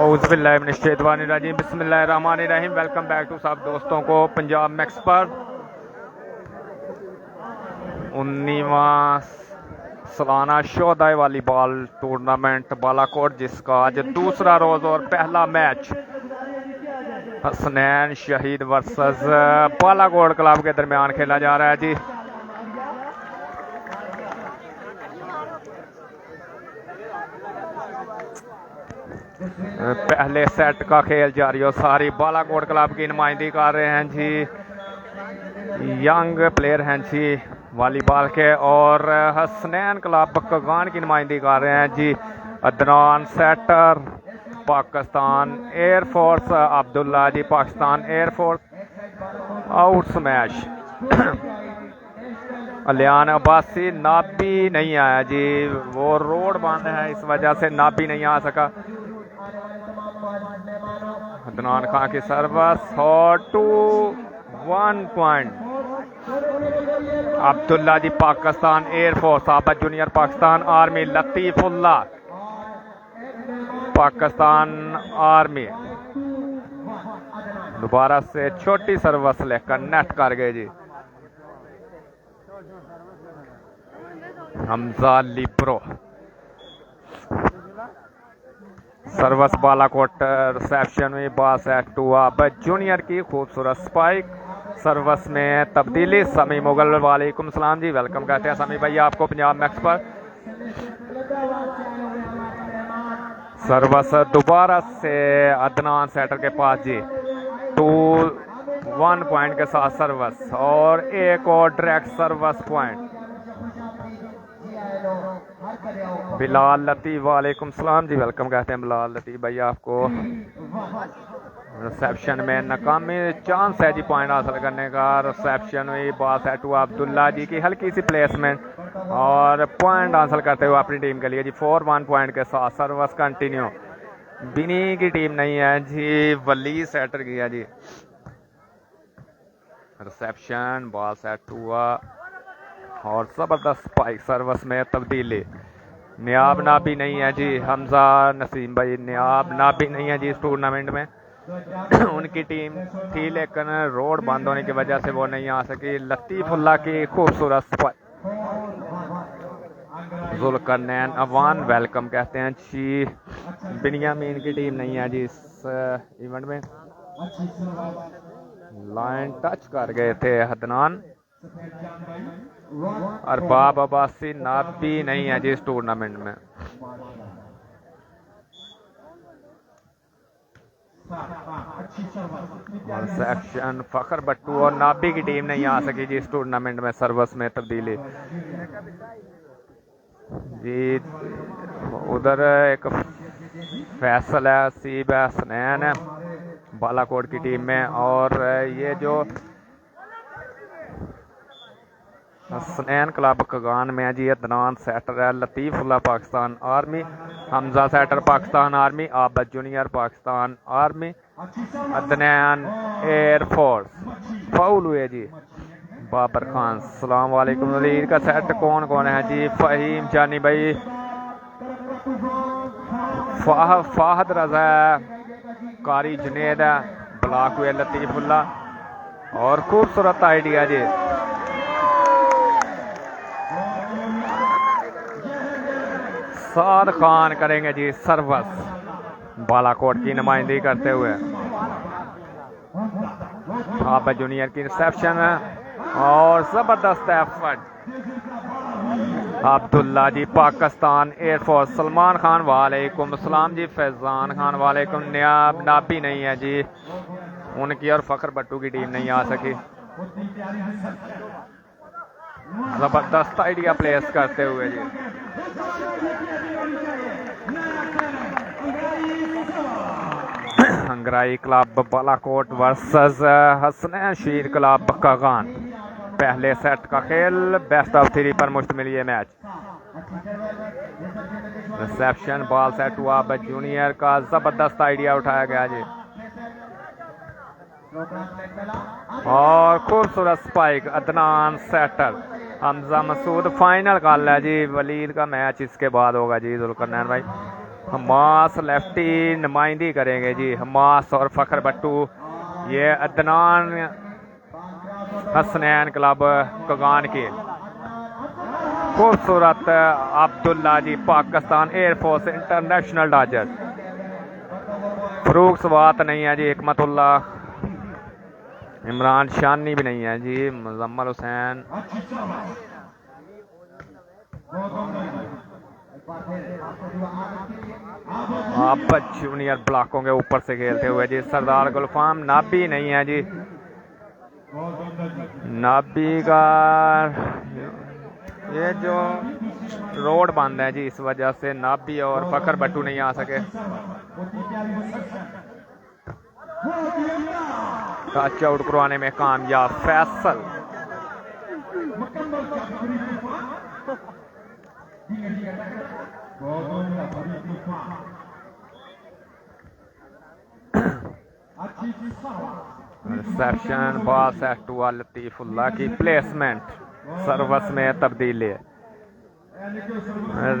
औज़ुबिल्लाहिमिनश्शैतानिर्रजीम बिस्मिल्लाहिर्रहमानिर्रहीम। Welcome back to सब दोस्तों को पंजाब मैक्स पर 19वां सालाना शोधाई वॉलीबॉल टूर्नामेंट बालाकोट, जिसका आज दूसरा रोज और पहला मैच हसनैन शहीद वर्सेस बालाकोट क्लब के दरमियान खेला जा रहा है जी। पहले सेट का खेल जारी हो, सारी बालाकोट क्लब की नुमाइंदगी कर रहे हैं जी, यंग प्लेयर हैं जी वॉलीबॉल के, और हसनैन क्लब कगान की नुमाइंदगी कर रहे हैं जी Adnan shutter Pakistan air force, Abdullah ji Pakistan air force. Out smash अलियान Abbasi Nabi नहीं आया जी, वो रोड बंद है इस वजह से नाबी नहीं आ सका। अदनान खान की सर्विस और 2-1 point Abdullah ji Pakistan air force, Abad junior Pakistan army, Latifullah Pakistan army. दोबारा से छोटी सर्विस लेकर नेट कर गए जी हमजा लिब्रो। सर्विस बालाकोट रिसेप्शन में बास है 2 आबद जूनियर की खूबसूरत स्पाइक। सर्विस में तब्दीली समी मुगल, वालेकुम सलाम जी, वेलकम कहते हैं समी भैया आपको पंजाब मैक्स पर। सर्विस दोबारा से अदनान सेटर के पास जी 2-1 पॉइंट के साथ सर्विस, और एक और डायरेक्ट सर्विस पॉइंट बिलाल लतीफ़, वालेकुम सलाम जी, वेलकम कहते हैं बिलाल लतीफ़ भैया आपको। रिसेप्शन में नाकामी चांस है जी पॉइंट हासिल करने का। रिसेप्शन में बात है टू अब्दुल्ला जी की हल्की सी प्लेसमेंट और पॉइंट हासिल करते हुए अपनी टीम के लिए जी 4-1 पॉइंट के साथ सर्विस कंटिन्यू। बिनी की टीम नहीं है जी, वली सेटर किया जी। रिसेप्शन बॉल सेट हुआ और जबरदस्त स्पाइक। सर्विस में तब्दीली, नियाब नाबी नहीं है जी, हमजा नसीम भाई नियाब नाबी नहीं है जी इस टूर्नामेंट में। उनकी टीम थी लेकिन रोड बंद होने की वजह से वो नहीं आ सकी। लतीफुल्ला की खूबसूरत स्पाइक। जुल्करनैन अवान वेलकम कहते हैं जी। बिनियामीन की टीम नहीं है जी इस इवेंट में। लाइन टच कर गए थे हदनान। अरबाब अब्बासी नाबी नहीं है जी इस टूर्नामेंट में। सेक्शन फखर बट्टू और नाबी की टीम नहीं आ सकी जी इस टूर्नामेंट में। सर्विस में तब्दीली जी, उधर एक फैसल है, सीब है, हसनैन है बालाकोट की टीम में, और ये जो हसनैन क्लब कगान में है जी अदनान सेटर है, Latifullah Pakistan army, Hamza setter Pakistan army, Abad junior Pakistan army, Adnan air force. Foul हुए जी बाबर खान। सलाम वालेकुम। नदीर का सेट कौन कौन है जी? फहीम जानी भाई, फाहद रजा, कारी जुनेद है, ब्लॉक हुए लतीफुल्ला, और खूबसूरत आइडिया जी साद खान करेंगे जी सर्विस बालाकोट की नुमाइंदगी करते हुए। आबद जूनियर की रिसेप्शन और जबरदस्त एफर्ट अब्दुल्ला जी पाकिस्तान एयरफोर्स। सलमान खान वालेकुम सलाम जी, फैजान खान वालेकुम। नियाब नाबी नहीं है जी उनकी, और फखर बट्टू की टीम नहीं आ सकी। जबरदस्त आइडिया प्लेस करते हुए जी हंगराई क्लब बालाकोट वर्सेस हसनैन शहीद क्लब कगान। पहले सेट का खेल बेस्ट ऑफ 3 पर मुश्तमिल ये मैच। रिसेप्शन बॉल सेट हुआ जूनियर का, जबरदस्त आइडिया उठाया गया जी। और खूबसूरत spike Adnan settle Hamza Masood. Final कल है जी, वलीद का मैच इसके बाद होगा जी। जुल्करनैन भाई हमास लेफ्टी नुमाइंदी करेंगे जी, हमास और फ़खर भट्टू। ये अदनान हसनैन क्लब कगान की। खूबसूरत Abdullah ji Pakistan air force international dodger. Farooq Swat नहीं है जी, हिकमतुल्ला, इमरान शानी भी नहीं है जी, मुजम्मल हुसैन। आप जूनियर ब्लॉकों के ऊपर से खेलते हुए जी। सरदार गुलफाम नाबी नहीं है जी, नाबी का ये जो रोड बंद है जी, इस वजह से नाबी और फ़खर भट्टू नहीं आ सके। टच आउट करवाने में कामयाब फैसल। Reception ball set to Latifullah की प्लेसमेंट, सर्वस में तब्दीली।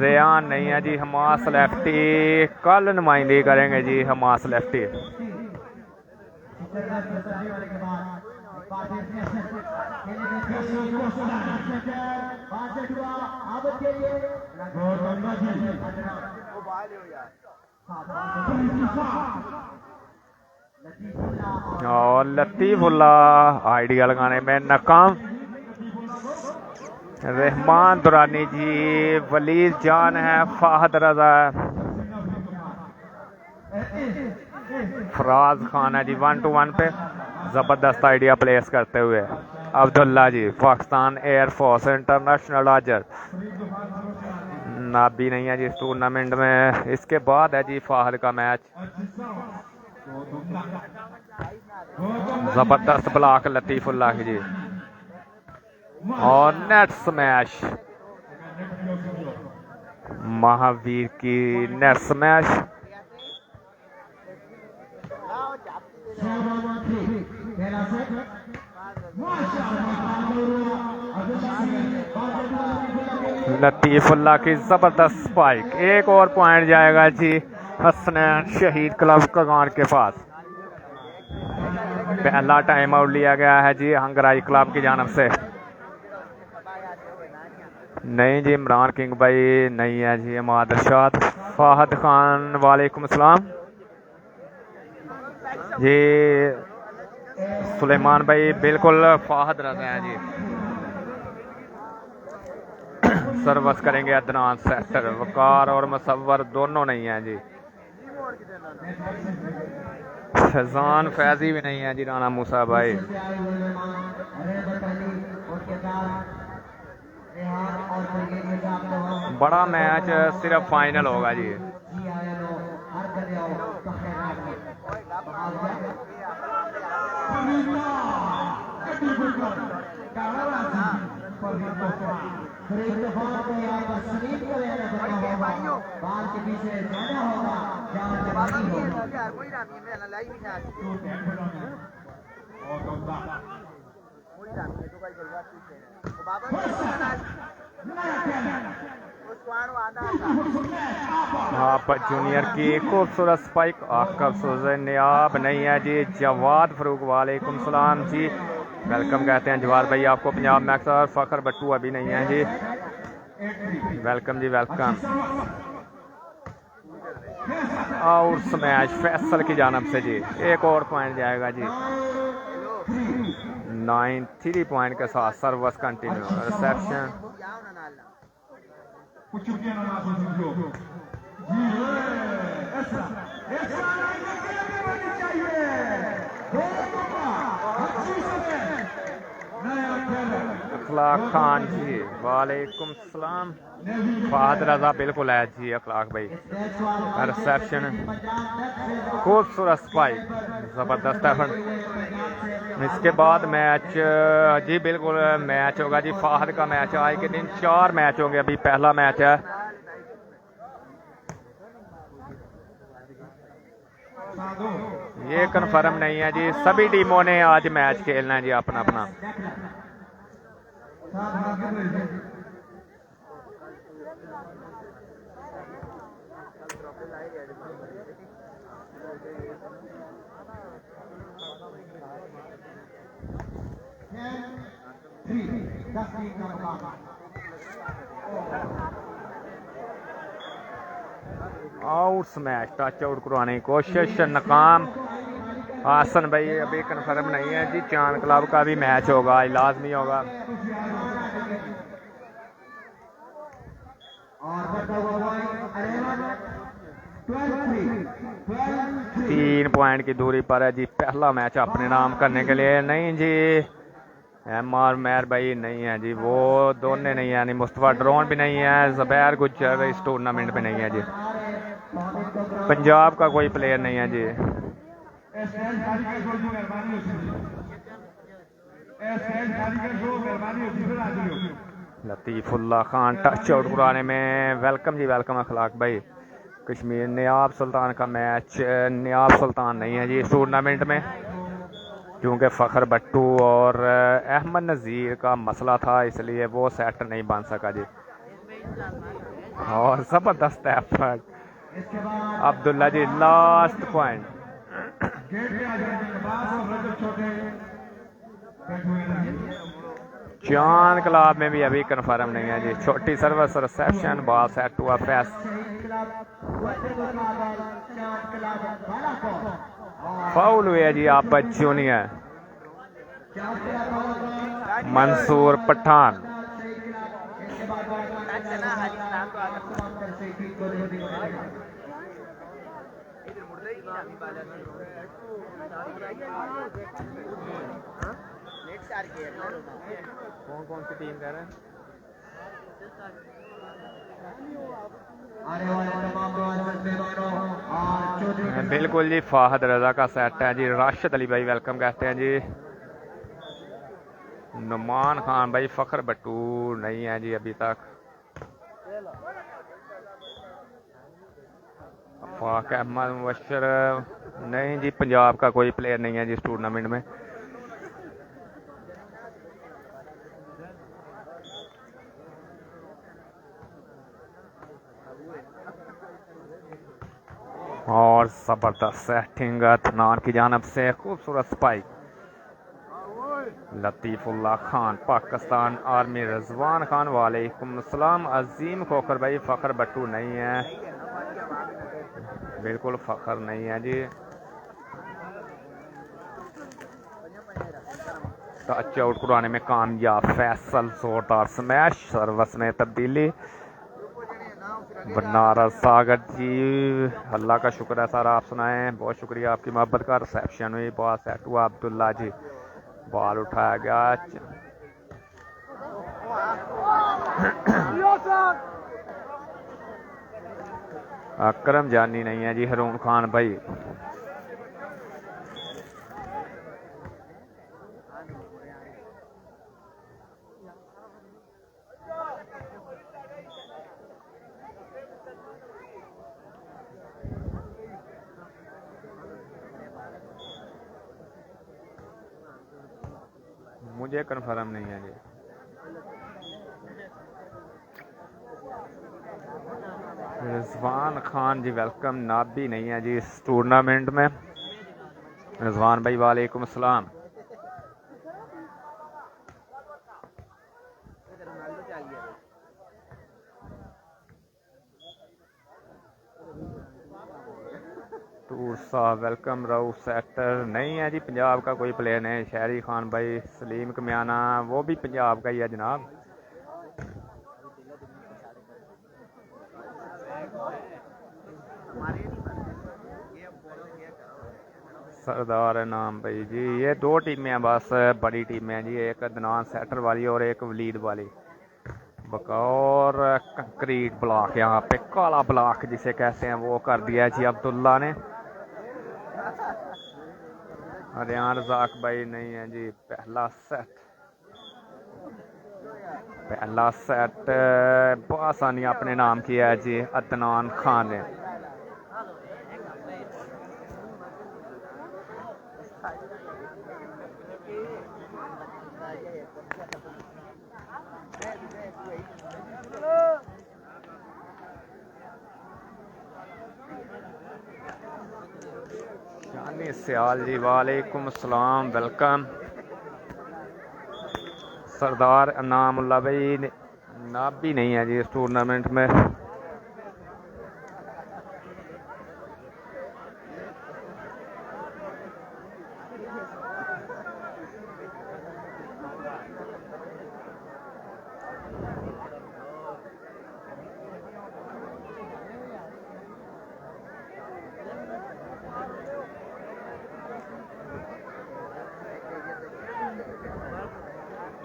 रेयान नहीं है जी, हमास लेफ्टी कल नुमाइंदगी करेंगे जी, हमास लेफ्टी। और लतीफुल्लाह आइडिया लगाने में नाकाम। रहमान दुरानी जी, वलीद जान है, फाहद रजा है, फराज खान है जी। 1-1 पे जबरदस्त आइडिया प्लेस करते हुए Abdullah ji, Pakistan air force international dodger. Nabi नहीं है जी इस टूर्नामेंट में। इसके बाद है जी फाहद का मैच। जबरदस्त ब्लॉक लतीफुल्लाह की जी, और नेट स्मैश महावीर की नेट स्मैश। लतीफुल्लाह की जबरदस्त स्पाइक। एक और पॉइंट जाएगा जी हसनैन शहीद क्लब कगान के पास। पहला टाइम आउट लिया गया है जी हंगराई क्लब की जानब से। नहीं जी, इमरान किंग भाई नहीं है जी, अमाद अरशाद। फाहद खान वालेकुम सलाम जी। सुलेमान भाई बिल्कुल फाहद रजा है जी। सर्वस करेंगे अदनान सेक्टर। वकार और मुसव्वर दोनों नहीं है जी। फैजान फैजी भी नहीं है जी, राना मूसा भाई। बड़ा मैच सिर्फ फाइनल होगा जी। आप जूनियर की खूबसूरत स्पाइक। आकब सुज़नियाब नहीं है जी। जवाद फरूक वालेकुम सलाम जी, वेलकम कहते हैं जवाद भाई आपको। पंजाब मैक्स और फ़खर भट्टू अभी नहीं है जी, वेलकम जी वेलकम। और स्मैश फैसल की जानब से जी। एक और पॉइंट जाएगा जी। 93 पॉइंट के साथ सर्वस कंटिन्यू। रिसेप्शन अखलाक खान जी वालेकुम सलाम। फाहद रजा बिल्कुल है जी अखलाक भाई। रिसेप्शन खूबसूरत स्पाइक, ज़बरदस्त एफर्ट। इसके बाद मैच जी बिल्कुल मैच होगा जी फाहद का मैच। आज के दिन 4 मैच होंगे। अभी पहला मैच है ये कंफर्म नहीं है जी। सभी टीमों ने आज मैच खेलना है जी अपना अपना। आउट स्मैश टच आउट करवाने की कोशिश नाकाम। हासन भाई अभी कंफर्म नहीं है जी। चांद क्लब का भी मैच होगा, आज लाजमी होगा। 3 पॉइंट की दूरी पर है जी पहला मैच अपने नाम करने के लिए। नहीं जी, एम.आर. मैर भाई नहीं है जी, वो दोनों नहीं है, यानी मुस्तफा ड्रोन भी नहीं है, ज़ुबैर गुज्जर इस टूर्नामेंट में नहीं है जी। पंजाब का कोई प्लेयर नहीं है जी। लतीफ़ुल्लाह खान टच आउट कराने में वेलकम जी, वेलकम अखलाक भाई। कश्मीर नियाब सुल्तान का मैच, नियाब सुल्तान नहीं है जी इस टूर्नामेंट में, क्योंकि फ़खर भट्टू और अहमद नज़ीर का मसला था, इसलिए वो सेट नहीं बन सका जी। और ज़बरदस्त एफर्ट अब्दुल्ला जी, लास्ट पॉइंट। चांद क्लब में भी अभी कंफर्म नहीं है जी। छोटी सर्विस रिसेप्शन, बॉल सेट हुआ फैस। फाउल हुए जी आप जूनियर मंसूर पठान। कौन कौन सी टीम कह रहे हैं? बिल्कुल जी, फाहद रजा का सेट है जी। राशिद अली भाई वेलकम कहते हैं जी। नुमान खान भाई, फ़खर भट्टू नहीं है जी अभी तक। फाक अहमद मुबशर नहीं जी, पंजाब का कोई प्लेयर नहीं है जी इस टूर्नामेंट में। और ज़बरदस्त सेटिंग अदनान की जानब से, खूबसूरत स्पाइक। लतीफ़ुल्लाह खान पाकिस्तान आर्मी, रजवान खान वालेकुम अस्सलाम। अजीम खोखर भाई, फ़खर भट्टू नहीं है, बिल्कुल फ़खर नहीं है जी। टच आउट कराने में कामयाब फैसल, जोरदार स्मैश, सर्विस में तब्दीली। बनारस सागर जी, अल्लाह का शुक्र है सर, आप सुनाएं। बहुत शुक्रिया आपकी मोहब्बत का। रिसेप्शन हुई, बॉल सेट हुआ। अब्दुल्ला जी, बॉल उठाया गया। अकरम जानी नहीं है जी, हरूम खान भाई। मुझे कंफर्म नहीं है जी। रिजवान खान जी वेलकम, नाबी नहीं है जी इस टूर्नामेंट में। रिजवान भाई वालेकुम अस्सलाम। टूर साहब वेलकम। राउफ सेक्टर नहीं है जी, पंजाब का कोई प्लेयर नहीं। शहरी खान भाई, सलीम कमियाना वो भी पंजाब का ही है जनाब। सरदार नाम भाई जी, ये 2 टीमें हैं बस, बड़ी टीमें हैं जी। एक अदनान सेक्टर वाली और एक वलीद वाली। बकौर कंक्रीट ब्लॉक, यहाँ पे काला ब्लॉक जिसे कहते हैं, वो कर दिया जी अब्दुल्ला ने। हरियाण रजाक भाई नहीं है जी। पहला सेट बआसानी अपने नाम किया है जी अदनान खान ने। शानी सियाल जी वालेकुम अस्सलाम, वेलकम। सरदार अनामुल्ला भाई नाम भी नहीं है जी इस टूर्नामेंट में।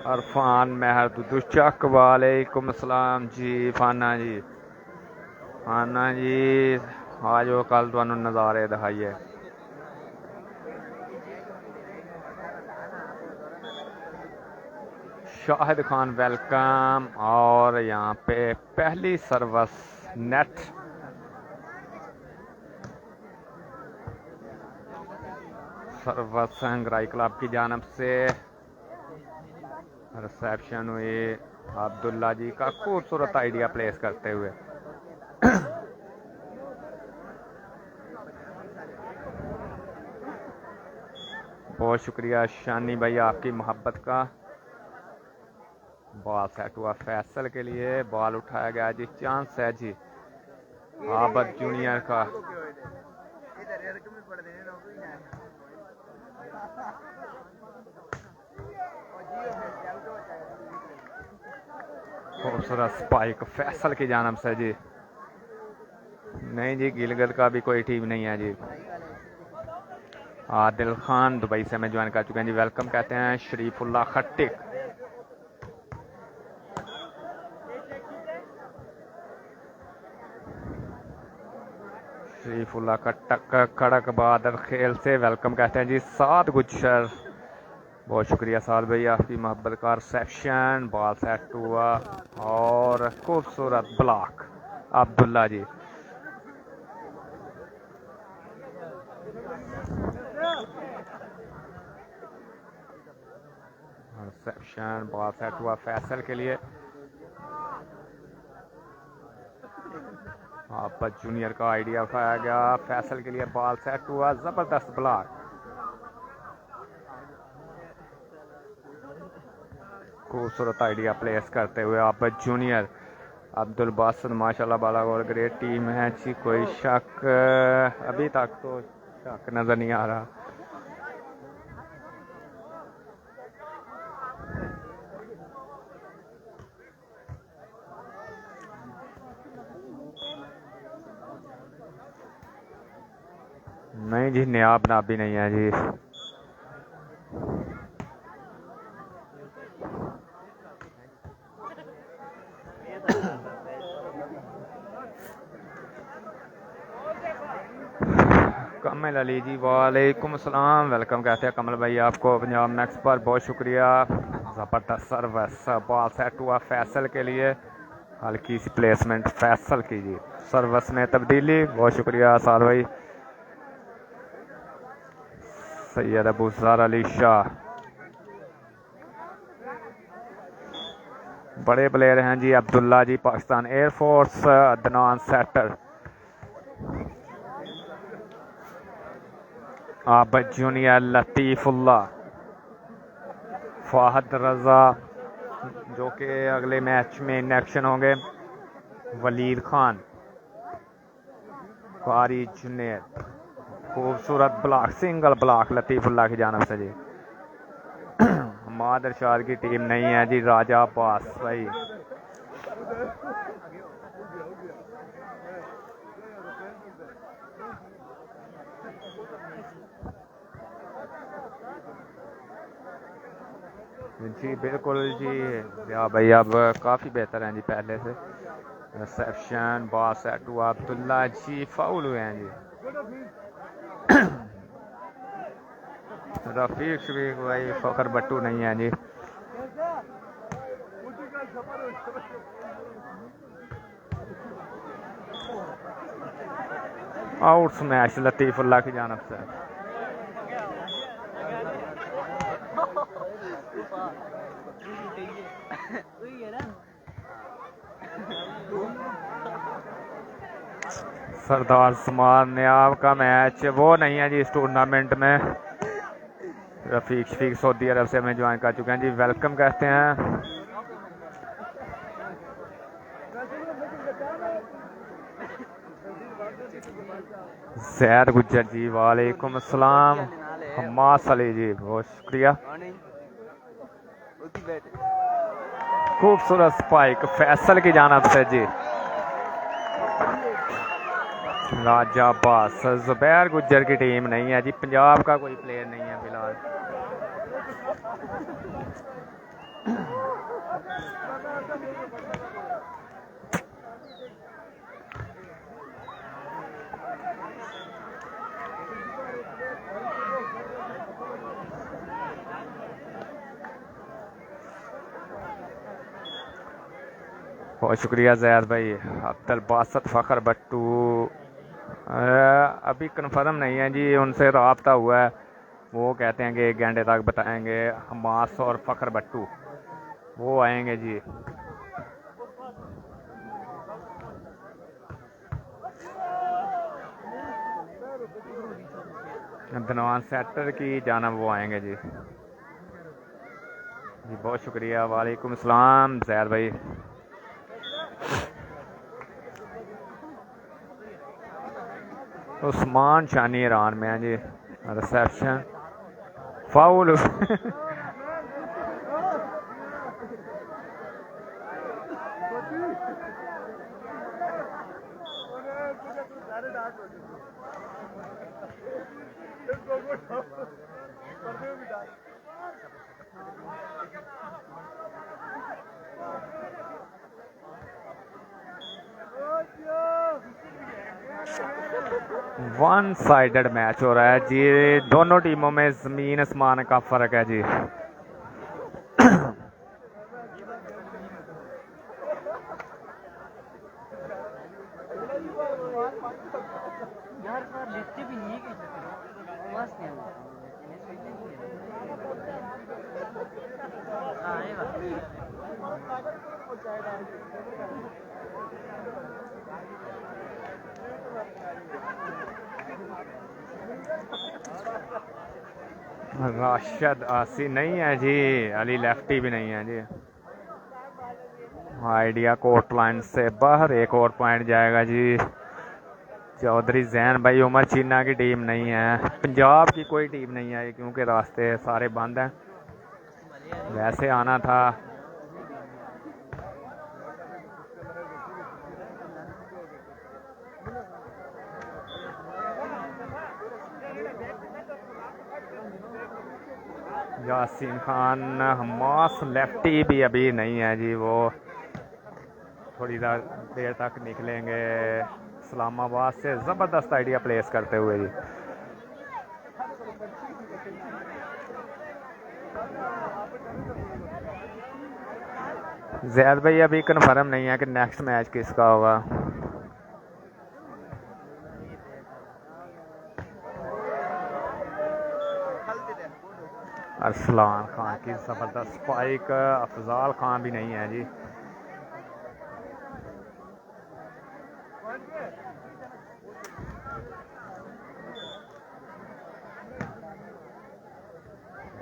अरफान महर दुदुचक वालेकुम अस्सलाम जी। फाना जी आ जाओ, कल तुहानू नज़ारे दिखाइए। शाहिद खान वेलकम। और यहाँ पे पहली सर्विस नेट सर्विस हंगराई क्लब की जानब से रिसेप्शन हुई अब्दुल्ला जी का खूबसूरत आइडिया प्लेस करते हुए। बहुत शुक्रिया शानी भाई आपकी मोहब्बत का। बॉल सेट हुआ फैसल के लिए, बॉल उठाया गया जी, चांस है जी आबद जूनियर का। खूबसूरत स्पाइक फैसल की जानब से जी। नहीं जी, गिलगित का भी कोई टीम नहीं है जी। आदिल खान दुबई से हमें ज्वाइन कर चुके हैं जी, वेलकम कहते हैं। शरीफुल्ला खट्टिक, शरीफुल्ला कटक कड़क बहादुर खेल से वेलकम कहते हैं जी। साद गुजर, बहुत शुक्रिया साद भाई आपकी मोहब्बत का। रिसेप्शन, बॉल सेट हुआ और खूबसूरत ब्लॉक अब्दुल्ला जी। रिसेप्शन, बॉल सेट हुआ फैसल के लिए। आबद जूनियर का आइडिया उठाया गया फैसल के लिए, बॉल सेट हुआ, जबरदस्त ब्लॉक। खूबसूरत आइडिया प्लेस करते हुए आबद जूनियर। अब्दुल बासित माशाल्लाह बालागोर ग्रेट टीम है जी, कोई शक अभी तक तो शक नजर नहीं आ रहा। नहीं जी, नियाब नाब भी नहीं है जी। कमल अली जी वालेकुम अस्सलाम, वेलकम कहते हैं कमल भाई आपको पंजाब मैक्स पर, बहुत शुक्रिया। ज़बरदस्त सर्विस, बॉल सेट हुआ फैसल के लिए, हल्की सी प्लेसमेंट फैसल की जी। सर्विस में तब्दीली, बहुत शुक्रिया साल भाई। सैयद अबूसर अली शाह बड़े प्लेयर हैं ji. Abdullah ji Pakistan air force, Adnan setter, Abad junior, Latifullah, Fahad Raza जो कि अगले मैच में इन एक्शन होंगे, वलीद खान, कारी जुनेद। खूबसूरत ब्लॉक, सिंगल ब्लॉक लतीफुल्ला की जानब से जी। हमाद इरशाद की टीम नहीं है जी, राजा अब्बास भाई। जी बिल्कुल जी, या भाई अब काफ़ी बेहतर हैं जी पहले से। रिसेप्शन, बॉल सेट हुआ अब्दुल्ला जी, फाउल हुए हैं जी। रफीक शफीक भाई, फखर बट्टू नहीं है जी। आउट स्मैश लतीफुल्ला की जानब से। सरदार समान न्याब का मैच वो नहीं है जी इस टूर्नामेंट में। रफीक शफीक सऊदी अरब से हमें ज्वाइन कर चुके हैं जी, वेलकम कहते हैं। जैद गुज्जर जी वालेकुम अस्सलाम। हमास अली जी बहुत शुक्रिया। खूबसूरत स्पाइक फैसल की जानिब से जी। राजा अब्बास जुबैर गुज्जर की टीम नहीं है जी, पंजाब का कोई प्लेयर नहीं है फिलहाल। बहुत शुक्रिया जैद भाई। अब्दुल बासत फ़खर बट्टू अभी कंफर्म नहीं है जी, उनसे रब्ता हुआ है, वो कहते हैं कि 1 घंटे तक बताएंगे। हमास और फ़खर बट्टू वो आएंगे जी। धनवान सेक्टर की जाना वो आएंगे जी। जी बहुत शुक्रिया। वालेकुम अस्सलाम जैद भाई। उस्मान शानी ईरान में है ji. Reception foul one sided match हो रहा है जी, दोनों टीमों में जमीन आसमान का फर्क है जी। राशिद आसी नहीं है जी, अली लेफ्टी भी नहीं है जी। आइडिया कोर्ट लाइन से बाहर, एक और पॉइंट जाएगा जी। चौधरी जैन भाई उमर चीना की टीम नहीं है, पंजाब की कोई टीम नहीं है क्योंकि रास्ते सारे बंद हैं। वैसे आना था। यासीन खान हमास लेफ्टी भी अभी नहीं है जी, वो थोड़ी देर तक निकलेंगे इस्लामाबाद से। ज़बरदस्त आइडिया प्लेस करते हुए जी। जैद भाई अभी कन्फर्म नहीं है कि नेक्स्ट मैच किसका होगा। अरसलान खान की ज़बरदस्त स्पाइक, अफजाल खान भी नहीं है जी।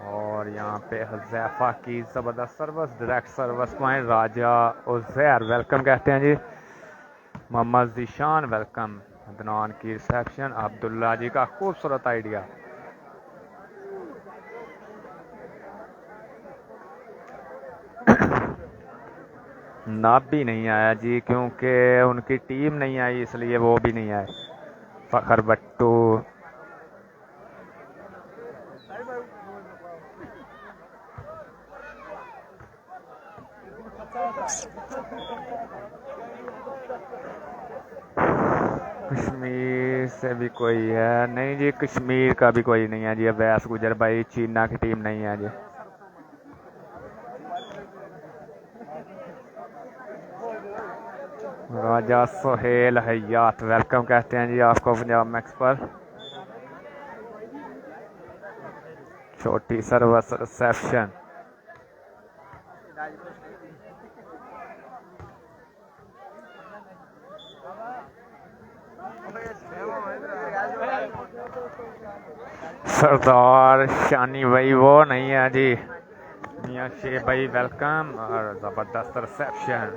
और यहाँ पे हज़ैफ़ा की ज़बरदस्त सर्विस, डायरेक्ट सर्विस पॉइंट। राजा उज़ैर वेलकम कहते हैं जी। मोहम्मद ज़ीशान वेलकम। अदनान की रिसेप्शन, अब्दुल्ला जी का खूबसूरत आइडिया। नाब भी नहीं आया जी क्योंकि उनकी टीम नहीं आई, इसलिए वो भी नहीं आए। फ़खर बट्टू कश्मीर से भी कोई है नहीं जी, कश्मीर का भी कोई नहीं है जी। अवैस गुजर भाई चीना की टीम नहीं है जी। राजा सोहेल हयात वेलकम कहते हैं जी आपको पंजाब मैक्स पर। छोटी सर्विस रिसेप्शन सरदार शानी भाई वो नहीं है जी। मियां शेख भाई वेलकम और ज़बरदस्त रिसेप्शन।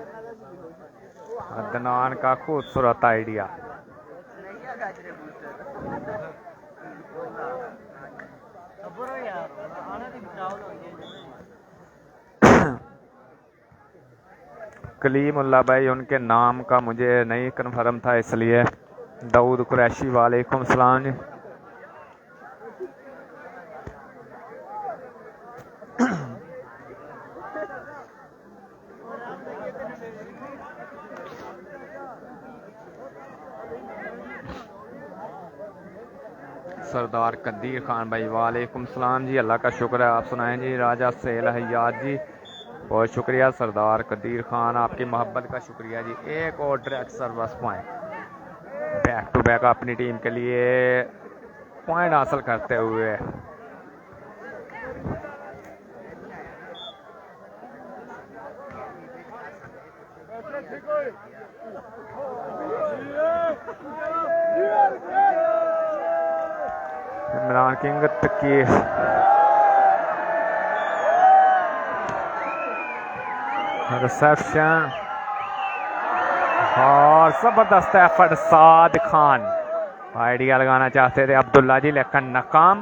अदनान का खूबसूरत आइडिया। कलीमुल्ला भाई उनके नाम का मुझे नहीं कन्फर्म था इसलिए। दाऊद कुरैशी वालेकुम सलाम जी। सरदार कदीर खान भाई वालेकुम सलाम जी। अल्लाह का शुक्र है, आप सुनाएं जी। राजा सेल हयात जी बहुत शुक्रिया। सरदार कदीर खान आपकी मोहब्बत का शुक्रिया जी। एक और direct service point back to back अपनी टीम के लिए पॉइंट हासिल करते हुए। इमरान किंग की रिसेप्शन और जबरदस्त एफर्ट। साद खान आइडिया लगाना चाहते थे अब्दुल्ला जी लेकिन नाकाम।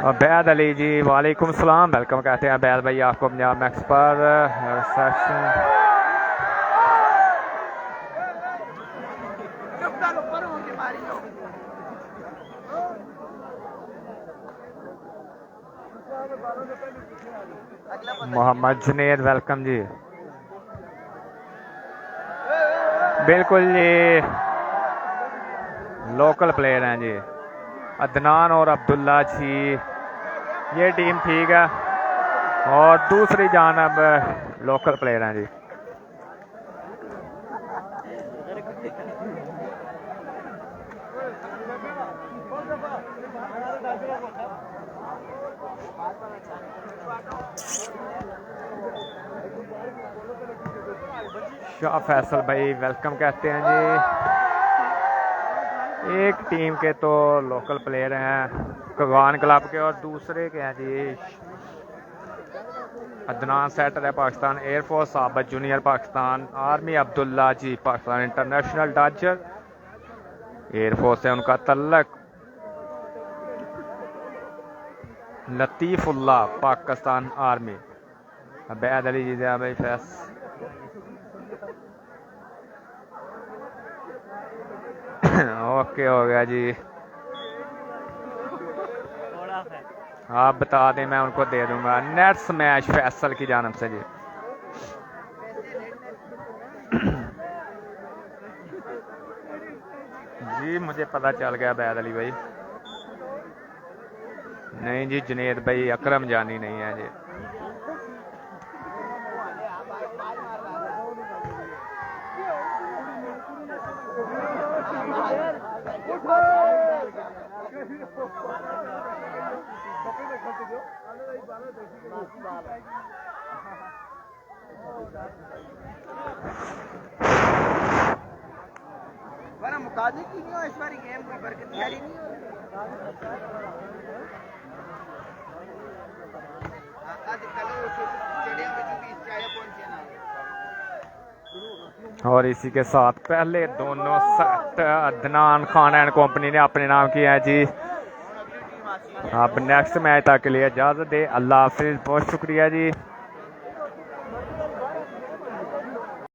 अबैद अली जी वालेकुम सलाम वेलकम कहते हैं अबैद भाई आपको पंजाब मैक्स पर। रिसेप्शन मोहम्मद जुनेद वेलकम जी। बिल्कुल जी लोकल प्लेयर हैं जी अदनान और अब्दुल्ला जी। ये टीम ठीक है और दूसरी जानब लोकल प्लेयर हैं जी। शाह फैसल भाई वेलकम कहते हैं जी। एक टीम के तो लोकल प्लेयर हैं कगान क्लब के और दूसरे के हैं जी अदनान सेटर है पाकिस्तान एयरफोर्स, साबित junior Pakistan army, Abdullah ji Pakistan international डाजर air force है उनका तल्लक, लतीफुल्ला पाकिस्तान आर्मी, अबैद अली जी भाई फैस। ओके हो गया जी। आप बता दें मैं उनको दे दूंगा। नेट स्मैश फैसल की जानब से जी। जी मुझे पता चल गया बैद अली भाई। नहीं जी जुनेद भाई अकरम जानी नहीं है जी। मुकाबले की नहीं हो इस बारी गेम कोई बरकत नहीं और इसी के साथ पहले दोनों set Adnan Khan and company ने अपने नाम किया है जी। अब नेक्स्ट मैच तक के लिए इजाजत दे। अल्लाह हाफिज बहुत शुक्रिया जी।